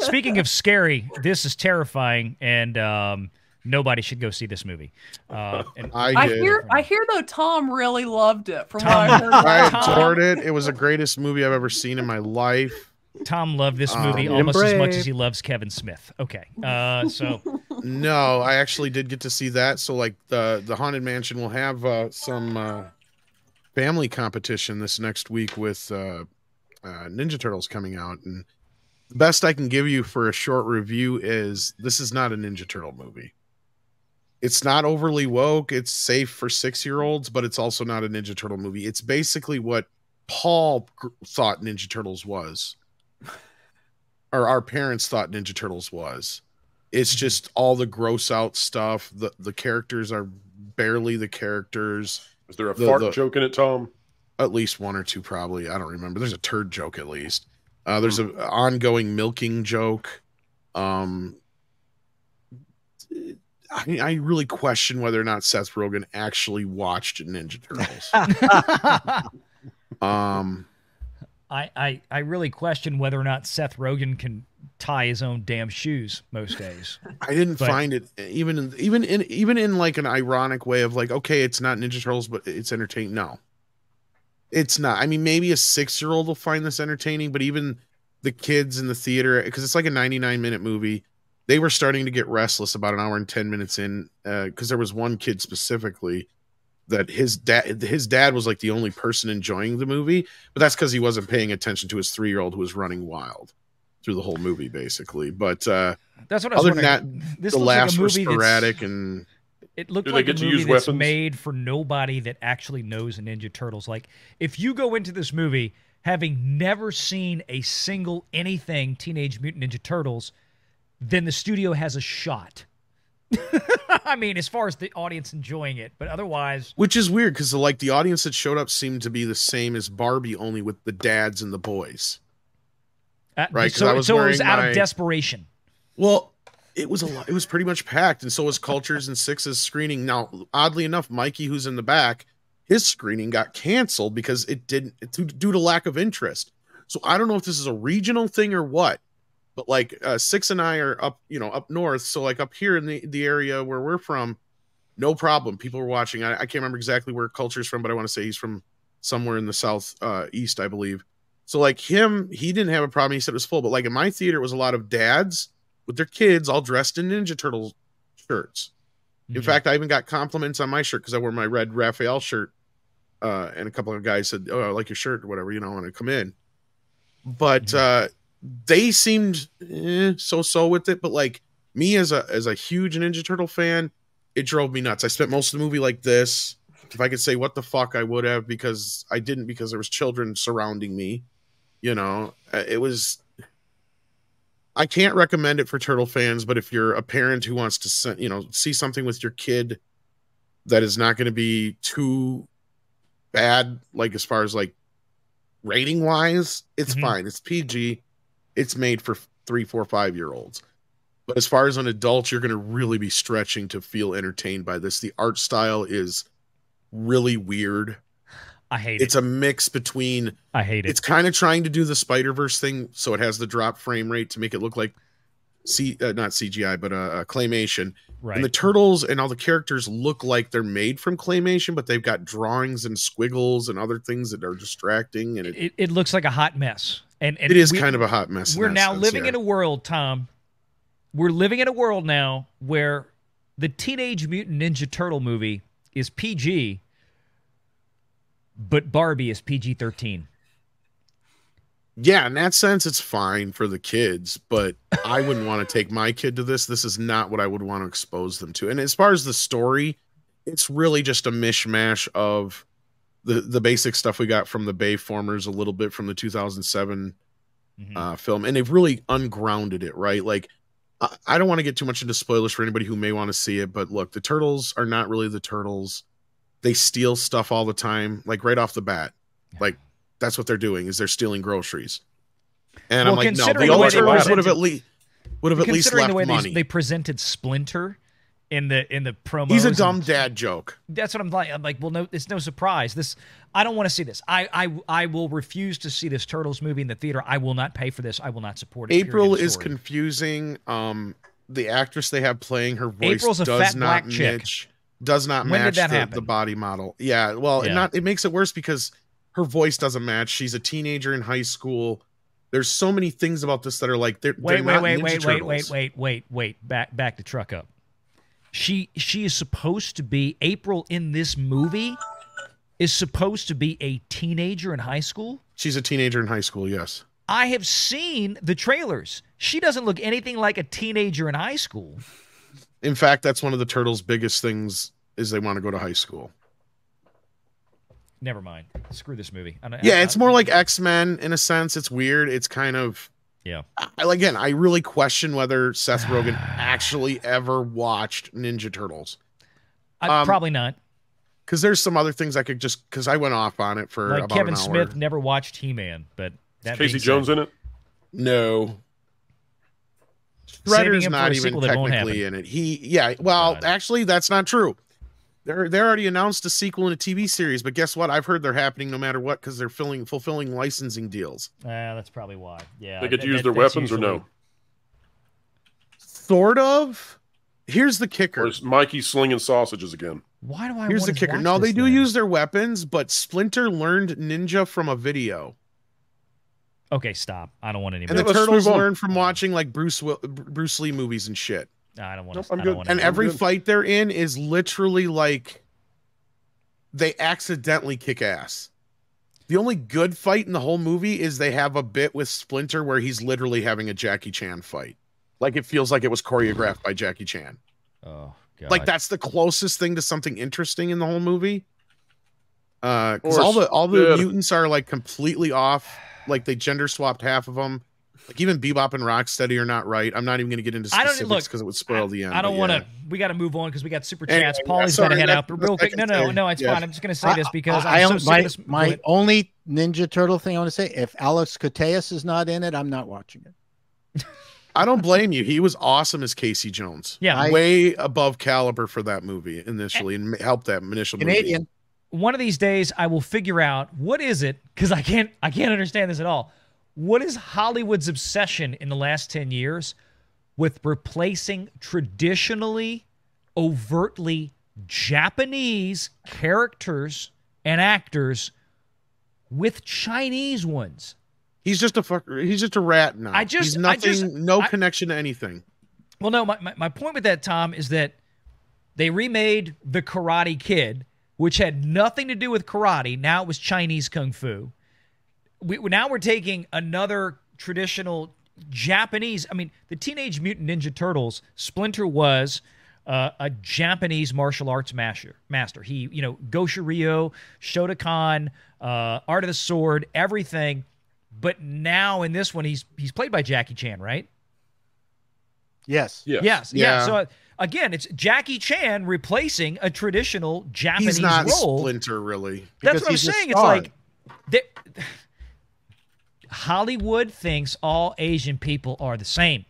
speaking of scary, this is terrifying, and nobody should go see this movie. And I hear though Tom really loved it. From Tom- what I heard, I adored it. It was the greatest movie I've ever seen in my life. Tom loved this movie almost as much as he loves Kevin Smith. Okay, so No, I actually did get to see that. So like the Haunted Mansion will have some family competition this next week with Ninja Turtles coming out, and the best I can give you for a short review is this is not a Ninja Turtle movie. It's not overly woke. It's safe for 6-year-olds, but it's also not a Ninja Turtle movie. It's basically what Paul thought Ninja Turtles was, or our parents thought Ninja Turtles was. It's just all the gross out stuff. The characters are barely the characters. Is there a fart joke in it, Tom? At least one or two, probably. I don't remember. There's a turd joke at least. There's an ongoing milking joke. I really question whether or not Seth Rogen actually watched Ninja Turtles. I really question whether or not Seth Rogen can tie his own damn shoes most days. I didn't find it even in like an ironic way of like, okay, it's not Ninja Turtles, but it's entertaining. No, it's not. I mean, maybe a 6-year-old will find this entertaining, but even the kids in the theater, because it's like a 99-minute movie, they were starting to get restless about an hour and 10 minutes in, because there was one kid specifically that his dad was like the only person enjoying the movie, but that's because he wasn't paying attention to his 3-year-old who was running wild through the whole movie, basically. But that's what I was other than wondering. that, This the looks like laughs a were movie sporadic, and it looked Do like they a get to movie use that's weapons? made for nobody that actually knows Ninja Turtles. Like, if you go into this movie having never seen a single anything Teenage Mutant Ninja Turtles, then the studio has a shot. I mean, as far as the audience enjoying it, but otherwise, which is weird because like the audience that showed up seemed to be the same as Barbie, only with the dads and the boys. Right? So, it was out of desperation. Well, it was a lot. It was pretty much packed, and so was Cultures and Six's screening. Now, oddly enough, Mikey, who's in the back, his screening got canceled because it didn't due to lack of interest. So I don't know if this is a regional thing or what. But like Six and I are up north. So like up here in the area where we're from, no problem. People were watching. I can't remember exactly where Culture's from, but I want to say he's from somewhere in the south east, I believe. So like he didn't have a problem. He said it was full. But like in my theater, it was a lot of dads with their kids all dressed in Ninja Turtle shirts. Mm-hmm. In fact, I even got compliments on my shirt because I wore my red Raphael shirt. And a couple of guys said, "Oh, I like your shirt," or whatever, when I come in. But they seemed so with it, but like me as a huge Ninja Turtle fan, it drove me nuts. I spent most of the movie like this. If I could say what the fuck, I would have, because I didn't, because there was children surrounding me. It was. I can't recommend it for Turtle fans, but if you're a parent who wants to see something with your kid that is not going to be too bad, like as far as like rating wise, it's fine. It's PG. It's made for 3, 4, 5-year-olds. But as far as an adult, you're going to really be stretching to feel entertained by this. The art style is really weird. I hate it. It's a mix between... I hate it. It's kind of trying to do the Spider-Verse thing, so it has the drop frame rate to make it look like... not CGI, but claymation. Right. And the turtles and all the characters look like they're made from claymation, but they've got drawings and squiggles and other things that are distracting. And it looks like a hot mess. And it is kind of a hot mess. We're now living in a world, Tom. We're living in a world now where the Teenage Mutant Ninja Turtle movie is PG, but Barbie is PG-13. Yeah, in that sense, it's fine for the kids, but I wouldn't want to take my kid to this. This is not what I would want to expose them to. And as far as the story, it's really just a mishmash of the basic stuff we got from the Bayformers, a little bit from the 2007 film, and they've really ungrounded it, right? Like, I don't want to get too much into spoilers for anybody who may want to see it, but look, the Turtles are not really the Turtles. They steal stuff all the time, like right off the bat. Like, that's what they're doing, is they're stealing groceries. And I'm like, no, the old Turtles would have at least left money. They presented Splinter in the promos. He's a dumb dad joke. That's what I'm like. I'm like, well, no, it's no surprise. This, I don't want to see this. I will refuse to see this Turtles movie in the theater. I will not pay for this. I will not support it. April is confusing. The actress they have playing her voice April's a fat black chick. Does not When match did that happen? the body model. Yeah, well, it makes it worse because her voice doesn't match. She's a teenager in high school. There's so many things about this that are like they're wait, not wait, Ninja wait, Turtles. wait. Back the truck up. She is supposed to be April in this movie is supposed to be a teenager in high school. She's a teenager in high school, yes. I have seen the trailers. She doesn't look anything like a teenager in high school. In fact, that's one of the Turtles' biggest things is they want to go to high school. Never mind. Screw this movie. It's more like X-Men in a sense. It's weird. It's kind of... Yeah. Again, I really question whether Seth Rogen actually ever watched Ninja Turtles. Probably not. Because there's some other things I could just... Because I went off on it for like about Kevin an hour. Smith never watched He-Man, but... Is Casey Jones in it? No. Shredder's not even technically in it. Actually, that's not true. They already announced a sequel in a TV series, but guess what? I've heard they're happening no matter what because they're fulfilling licensing deals. That's probably why. Yeah, they get to use their weapons or no? Sort of. Here's the kicker. Or is Mikey slinging sausages again? Why do I? Here's the kicker. No, they do use their weapons, but Splinter learned ninja from a video. Okay, stop. I don't want any. And the Turtles learn from watching like Bruce Lee movies and shit. No, I don't want to. Nope, and every fight they're in is literally like they accidentally kick ass. The only good fight in the whole movie is they have a bit with Splinter where he's literally having a Jackie Chan fight. Like it feels like it was choreographed by Jackie Chan. Oh, God. Like that's the closest thing to something interesting in the whole movie. Because all the mutants are like completely off. Like they gender swapped half of them. Like even Bebop and Rocksteady are not right. I'm not even going to get into specifics because it would spoil the end. I don't want to. We got to move on because we got super chats. Paulie's got to head out. But real quick, no, it's fine. I'm just going to say this because my only Ninja Turtle thing I want to say: if Alex Koteas is not in it, I'm not watching it. I don't blame you. He was awesome as Casey Jones. Yeah, way above caliber for that movie initially, and helped that initial Canadian. movie. One of these days, I will figure out what is it because I can't understand this at all. What is Hollywood's obsession in the last 10 years with replacing traditionally, overtly Japanese characters and actors with Chinese ones? He's just a fucker. He's just a rat now. He's nothing, no connection to anything. Well, no, my point with that, Tom, is that they remade The Karate Kid, which had nothing to do with karate. Now it was Chinese kung fu. Now we're taking another traditional Japanese. I mean, the Teenage Mutant Ninja Turtles, Splinter was a Japanese martial arts master. He, Gosha Ryo, Shotokan, Art of the Sword, everything. But now in this one, he's played by Jackie Chan, right? Yes. Yes. Yeah. So again, it's Jackie Chan replacing a traditional Japanese role. He's not role. Splinter, really. That's what I'm saying. It's like Hollywood thinks all Asian people are the same.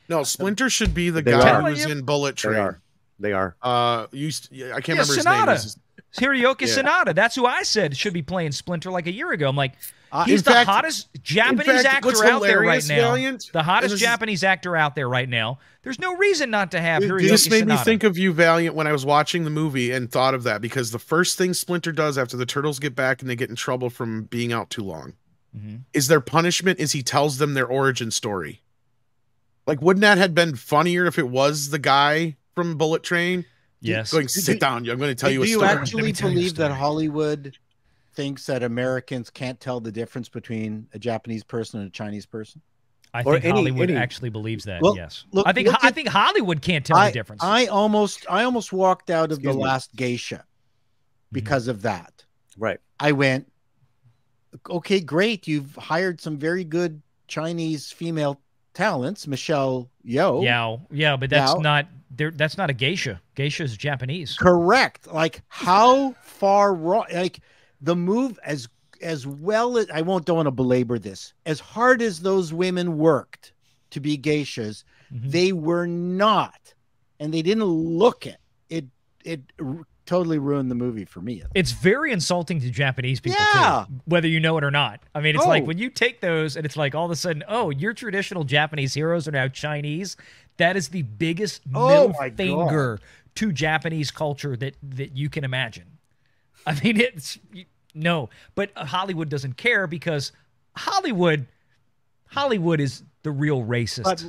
No, Splinter should be the guy who's in Bullet Train. They are. I can't remember Sonata. his name. Hiroyuki Sanada. That's who I said should be playing Splinter like a year ago. I'm like, he's the hottest Japanese actor out there right now. The hottest Japanese actor out there right now. There's no reason not to have Hiroyuki Sanada. This made me think of you, Valiant, when I was watching the movie and thought of that because the first thing Splinter does after the Turtles get back and they get in trouble from being out too long is their punishment is he tells them their origin story. Like, wouldn't that have been funnier if it was the guy from Bullet Train? Yes. Going, sit down. I'm going to tell you a story. Do you actually believe that Hollywood thinks that Americans can't tell the difference between a Japanese person and a Chinese person? I think Hollywood actually believes that. Well, yes. Look, I think Hollywood can't tell the difference. I almost walked out of the last geisha because of that. Right. I went, okay, great. You've hired some very good Chinese female talents, Michelle Yeoh. Yeah, but that's not a geisha. Geisha is Japanese. Correct. Like how far wrong? Like the move as well as don't want to belabor this. As hard as those women worked to be geishas, they were not and they didn't look it. It totally ruined the movie for me. It's very insulting to Japanese people, Yeah. too, whether you know it or not. I mean, it's like Oh. when you take those and it's like all of a sudden, oh, your traditional Japanese heroes are now Chinese. That is the biggest middle my finger to Japanese culture that you can imagine. I mean, no, but Hollywood doesn't care because Hollywood is the real racist. But